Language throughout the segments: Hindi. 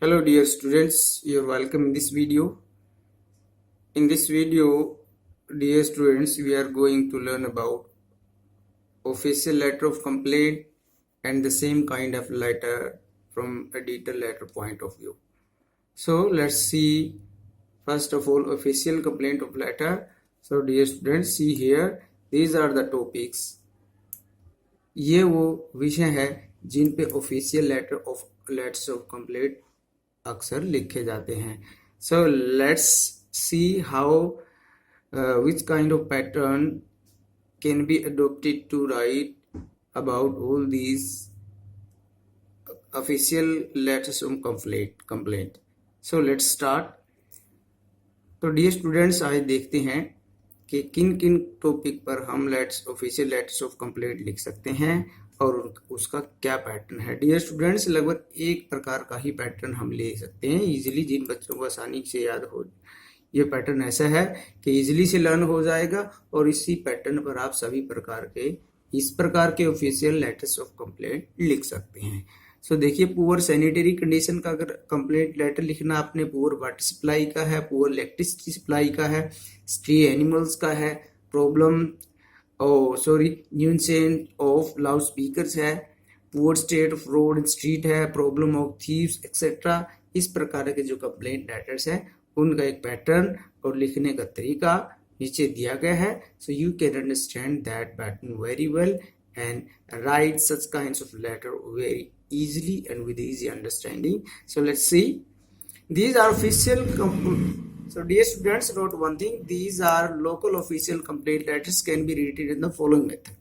Hello dear students, you're welcome in this video. In this video, dear students, we are going to learn about official letter of complaint and the same kind of letter from a detailed letter point of view. So let's see first of all official complaint of letter. So dear students, see here, these are the topics. ये वो विषय है जिन पे ऑफिशियल लेटर्स ऑफ कंप्लेंट अक्सर लिखे जाते हैं. So let's see how which kind of pattern can be adopted to write about all these official letters of complaint. So let's start. तो डियर स्टूडेंट्स, आज देखते हैं कि किन किन टॉपिक पर हम ऑफिशियल लेटर्स ऑफ कंप्लेंट लिख सकते हैं और उसका क्या पैटर्न है. डियर स्टूडेंट्स, लगभग एक प्रकार का ही पैटर्न हम ले सकते हैं इजीली, जिन बच्चों को आसानी से याद हो. ये पैटर्न ऐसा है कि इजीली से लर्न हो जाएगा और इसी पैटर्न पर आप सभी इस प्रकार के ऑफिशियल लेटर्स ऑफ कंप्लेंट लिख सकते हैं. सो देखिए, पुअर सैनिटरी कंडीशन का अगर कंप्लेंट लेटर लिखना आपने, पुअर वाटर सप्लाई का है, पुअर इलेक्ट्रिसिटी सप्लाई का है, स्ट्रे एनिमल्स का है, problem nuisance of loud speakers है, poor state of road and street है, प्रॉब्लम ऑफ थीव्स एक्सेट्रा. इस प्रकार के जो कंप्लेंट लेटर्स है उनका एक पैटर्न और लिखने का तरीका नीचे दिया गया है. So you can understand that pattern very well and write such kinds of letter very easily and with easy understanding. So let's see. These are official so dear students, note one thing. These are local official complaint letters can be written in the following method.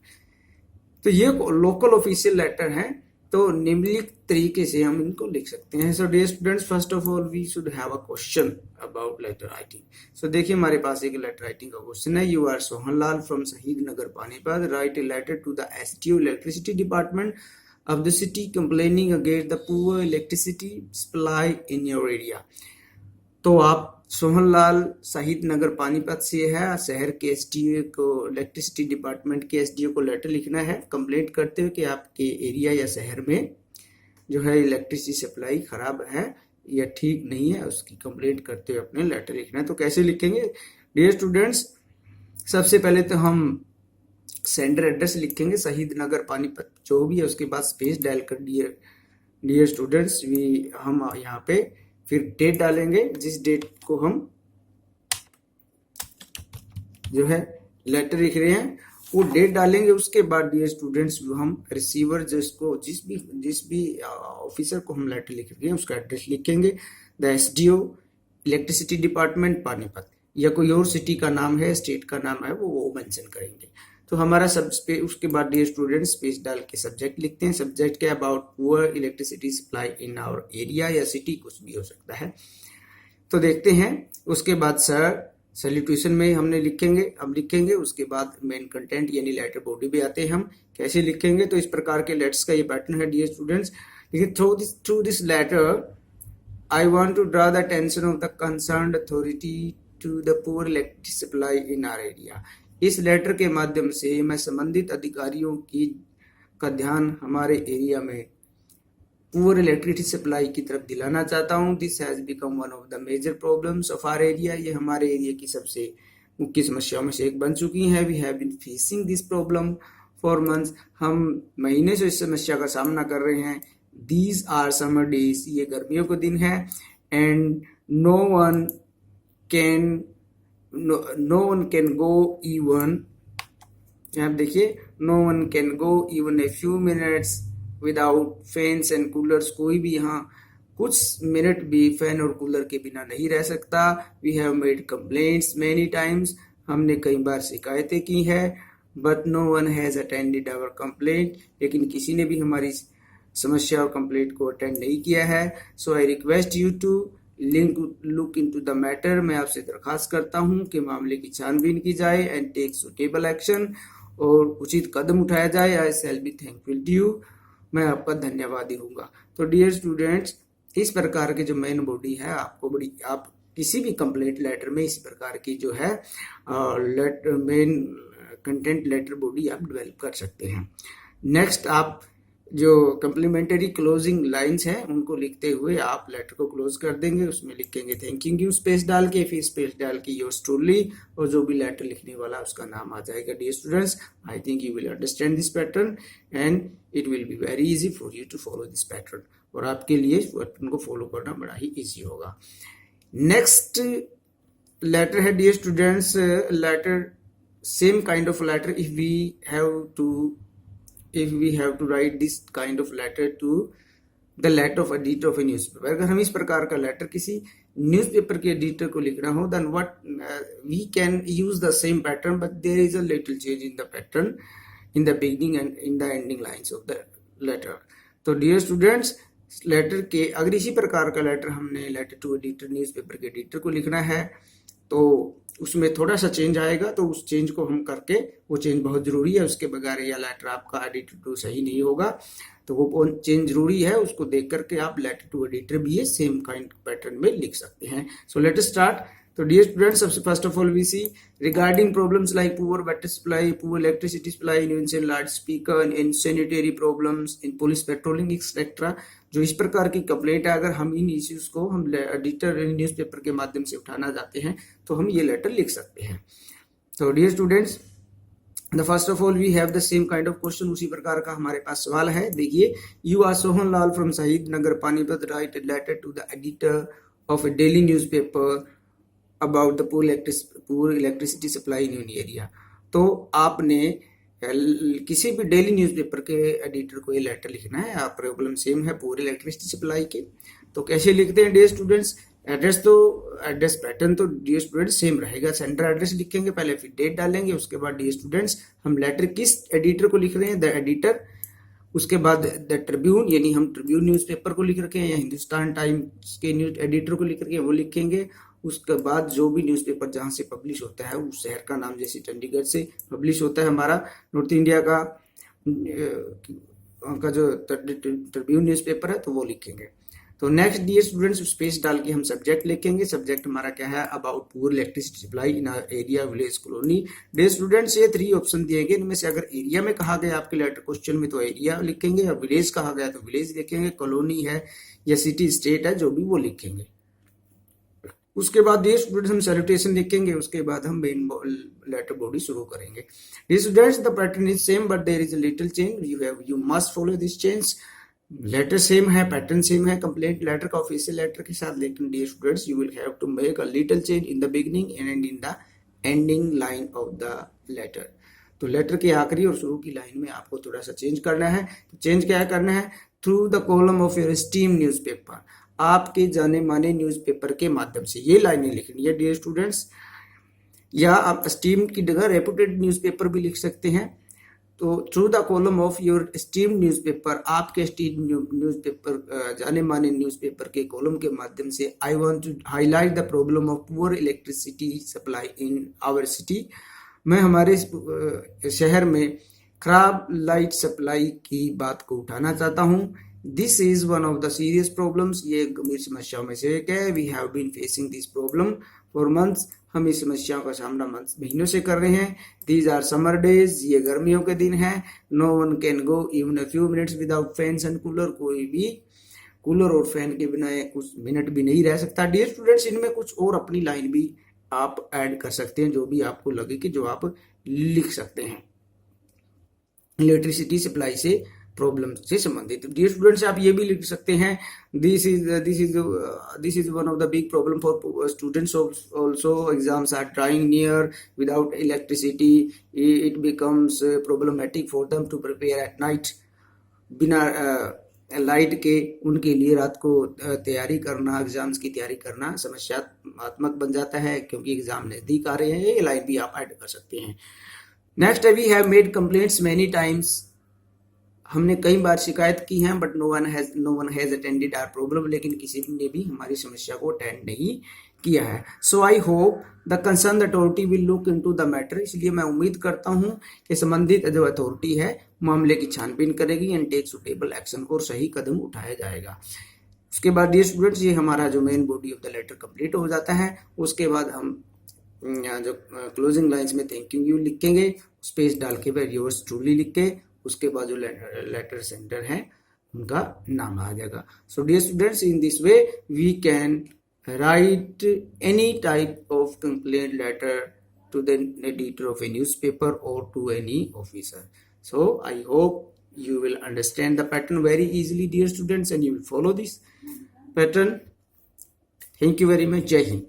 तो ये लोकल ऑफिशियल लेटर हैं, तो निम्नलिखित तरीके से हम इनको लिख सकते हैं. So dear students, first of all we should have a question about letter writing. So देखिए, हमारे पास एक लेटर राइटिंग का क्वेश्चन है. You are Sohan Lal from Shaheed Nagar Panipat. Write a letter to the SDO electricity department of the city complaining against the poor electricity supply in your area. तो आप सोहनलाल शहीद नगर पानीपत से है, शहर के एसडीओ को, इलेक्ट्रिसिटी डिपार्टमेंट के एसडीओ को लेटर लिखना है कंप्लेंट करते हुए कि आपके एरिया या शहर में जो है इलेक्ट्रिसिटी सप्लाई खराब है या ठीक नहीं है, उसकी कंप्लेंट करते हुए अपने लेटर लिखना है. तो कैसे लिखेंगे डियर स्टूडेंट्स? सबसे पहले तो हम सेंडर एड्रेस लिखेंगे, शहीद नगर पानीपत जो भी है, उसके बाद स्पेस डाल कर डियर स्टूडेंट्स हम यहाँ पे फिर डेट डालेंगे, जिस डेट को हम जो है लेटर लिख रहे हैं वो डेट डालेंगे. उसके बाद डियर स्टूडेंट्स हम रिसीवर जिस भी ऑफिसर को हम लेटर लिख रहे हैं उसका एड्रेस लिखेंगे. The SDO electricity department Panipat, या कोई और सिटी का नाम है, स्टेट का नाम है, वो मेंशन करेंगे. तो हमारा उसके बाद डियर स्टूडेंट्स स्पेस डाल के सब्जेक्ट लिखते हैं. सब्जेक्ट के about poor electricity supply in our area या सिटी, कुछ भी हो सकता है. तो देखते हैं. उसके बाद सैल्यूटेशन में हमने लिखेंगे. उसके बाद मेन कंटेंट यानी लेटर बॉडी पे आते हैं. हम कैसे लिखेंगे? तो इस प्रकार के लेटर्स का ये पैटर्न है dear students. Through this letter I want to draw the attention of the concerned authority to the poor electricity supply in our area. इस लेटर के माध्यम से मैं संबंधित अधिकारियों का ध्यान हमारे एरिया में पुअर इलेक्ट्रिसिटी सप्लाई की तरफ दिलाना चाहता हूं. This has become one of the major problems of our area. ये हमारे एरिया की सबसे मुख्य समस्याओं में से एक बन चुकी है. We have been facing this problem for months. हम महीने से इस समस्या का सामना कर रहे हैं. दीज आर समर डेज, ये गर्मियों के दिन है. And no one can go even, यहाँ देखिए, no one can go even a few minutes without fans and coolers. कोई भी यहाँ कुछ मिनट भी फैन और कूलर के बिना नहीं रह सकता. We have made complaints many times, हमने कई बार शिकायतें की है. But no one has attended our complaint, लेकिन किसी ने भी हमारी समस्या और कंप्लेंट को अटेंड नहीं किया है. So I request you to look into the matter. मैं आपसे दरखास्त करता हूं कि मामले की छानबीन की जाए एंड टेक सुटेबल एक्शन, और उचित कदम उठाया जाए. I shall be thankful to you, मैं आपका धन्यवादी होऊंगा. तो डियर स्टूडेंट्स, इस प्रकार के जो मेन बॉडी है आप किसी भी कंप्लेंट लेटर में इस प्रकार की जो है मेन कंटेंट लेटर बॉडी आप डेवलप कर सकते हैं. नेक्स्ट आप जो कम्प्लीमेंटरी क्लोजिंग लाइंस हैं उनको लिखते हुए आप लेटर को क्लोज कर देंगे। उसमें लिखेंगे थैंकिंग यू स्पेस डाल के, फिर स्पेस डाल के योर्स ट्रूली, और जो भी लेटर लिखने वाला उसका नाम आ जाएगा। Dear students, I think you will understand this pattern and it will be very easy for you to follow this pattern, और आपके लिए इस पैटर्न को फॉलो करना बड़ा ही ईजी होगा। नेक्स्ट लेटर है dear students, letter same kind of letter if we have to write this kind of letter to the letter of editor of a newspaper। अगर हम इस प्रकार का लेटर किसी न्यूज़पेपर के एडिटर को लिखना हो, then what we can use the same pattern but there is a little change in the pattern in the beginning and in the ending lines of the letter। तो डियर स्टूडेंट्स, लेटर के अगर इसी प्रकार का लेटर हमने लेटर टू एडिटर न्यूज़पेपर के एडिटर को लिखना है तो उसमें थोड़ा सा चेंज आएगा, तो उस चेंज को हम करके, वो चेंज बहुत जरूरी है, उसके बगैर यह लेटर आपका एडिटर टू सही नहीं होगा। तो वो चेंज जरूरी है, उसको देख करके आप लेटर टू एडिटर भी ये सेम काइंड पैटर्न में लिख सकते हैं। So let us start. तो डियर स्टूडेंट्स, सबसे first of all we see regarding problems like poor water supply, poor electricity supply in loud speaker, in sanitary problems, in police patrolling etcetera. जो इस प्रकार की कंप्लेंट है, अगर हम इन इश्यूज को हम एडिटर न्यूज़पेपर के माध्यम से उठाना चाहते हैं तो हम ये लेटर लिख सकते हैं। तो dear students, the first of all we have the same kind of question, उसी प्रकार का हमारे पास सवाल है। देखिए, you are Sohan Lal from Shaheed Nagar Panipat write a letter to the editor of a daily newspaper about the poor electricity supply in your area. तो आपने किसी भी डेली न्यूज़पेपर के एडिटर को ये लेटर लिखना है, आप प्रॉब्लम सेम है पुअर इलेक्ट्रिसिटी सप्लाई के। तो कैसे लिखते हैं डियर स्टूडेंट्स? एड्रेस पैटर्न तो डियर स्टूडेंट्स सेम रहेगा। सेंटर एड्रेस लिखेंगे पहले, फिर डेट डालेंगे, उसके बाद डियर स्टूडेंट्स हम लेटर किस एडिटर को लिख रहे हैं, द एडिटर, उसके बाद द ट्रिब्यून, यानी हम ट्रिब्यून न्यूज़पेपर को लिख रखे हैं या हिंदुस्तान टाइम्स के न्यूज एडिटर को लिख रखे हैं वो लिखेंगे। उसके बाद जो भी न्यूज़पेपर जहाँ से पब्लिश होता है उस शहर का नाम, जैसे चंडीगढ़ से पब्लिश होता है हमारा नॉर्थ इंडिया का जो ट्रिब्यून न्यूज़पेपर है, तो वो लिखेंगे। तो नेक्स्ट डियर स्टूडेंट्स, स्पेस डाल के हम सब्जेक्ट लिखेंगे। सब्जेक्ट हमारा क्या है? About poor electricity supply in area, village, colony. Dear students, ये 3 ऑप्शन दिए गए, इनमें से अगर एरिया में कहा गया आपके लेटर क्वेश्चन में तो एरिया लिखेंगे, और विलेज कहा गया तो विलेज लिखेंगे, कॉलोनी है या सिटी स्टेट है जो भी वो लिखेंगे। उसके बाद डियर स्टूडेंट्स हम सैल्यूटेशन लिखेंगे, उसके बाद हम मेन लेटर बॉडी शुरू करेंगे। Dear students, the pattern is same but there is a little change, you must follow this change. Letter same है, पैटर्न सेम है कंप्लेंट लेटर का ऑफिशियल लेटर के साथ, लेकिन dear students you will have to make a little change in the beginning and in the ending line of the letter. तो लेटर के आखिरी और शुरू की लाइन में आपको थोड़ा सा चेंज करना है। तो चेंज क्या करना है? Through the column of your esteemed newspaper, आपके जाने माने न्यूज़पेपर के माध्यम से ये लाइनें लिखनी है डियर स्टूडेंट्स। या आप स्टीम की जगह रेपुटेड न्यूज़पेपर भी लिख सकते हैं। तो through the column of your esteemed newspaper, आपके स्टीम न्यूज़पेपर जाने माने न्यूज़पेपर के कॉलम के माध्यम से, I want to highlight the problem of poor electricity supply in our city. मैं हमारे शहर में खराब लाइट सप्लाई की बात को उठाना चाहता हूँ। This is one of the serious problems, ये गंभीर समस्याओं में से एक है। We have been facing this problem for months, हम इस समस्याओं का सामना महीनों से कर रहे हैं। दीज आर समर डेज, ये गर्मियों के दिन हैं। No one can go even a few minutes without fans and cooler, कोई भी कूलर और फैन के बिना कुछ मिनट भी नहीं रह सकता। डियर स्टूडेंट्स, इनमें कुछ और अपनी लाइन भी आप ऐड कर सकते हैं, जो भी आपको लगे कि जो आप लिख सकते हैं इलेक्ट्रिसिटी सप्लाई से प्रॉब्लम से संबंधित। डियर स्टूडेंट्स, आप ये भी लिख सकते हैं, this is one of the big problem for students also, exams are drawing near, without electricity it becomes problematic for them to prepare at night. बिना लाइट के उनके लिए रात को तैयारी करना, एग्जाम्स की तैयारी करना समस्यात्मक बन जाता है, क्योंकि एग्जाम नजदीक आ रहे हैं। ये लाइन भी आप ऐड कर सकते हैं। Next, we have made complaints many times, हमने कई बार शिकायत की है, but no one has attended our problem, लेकिन किसी ने भी हमारी समस्या को अटेंड नहीं किया है। So I hope the concern authority will look into the matter, इसलिए मैं उम्मीद करता हूं कि संबंधित जो अथॉरिटी है मामले की छानबीन करेगी एंड टेक सुटेबल एक्शन, और सही कदम उठाया जाएगा। उसके बाद डियर स्टूडेंट्स, ये हमारा जो main body of the letter complete हो जाता है। उसके बाद हम जो क्लोजिंग लाइंस में थैंक यू लिखेंगे, स्पेस डाल के फिर योर्स ट्रूली लिख के उसके बाद जो लेटर सेंडर है उनका नाम आ जाएगा. So dear students, in this way we can write any type of complaint letter to the editor of a newspaper or to any officer. So I hope you will understand the pattern very easily, dear students, and you will follow this pattern. Thank you very much. Jai Hind.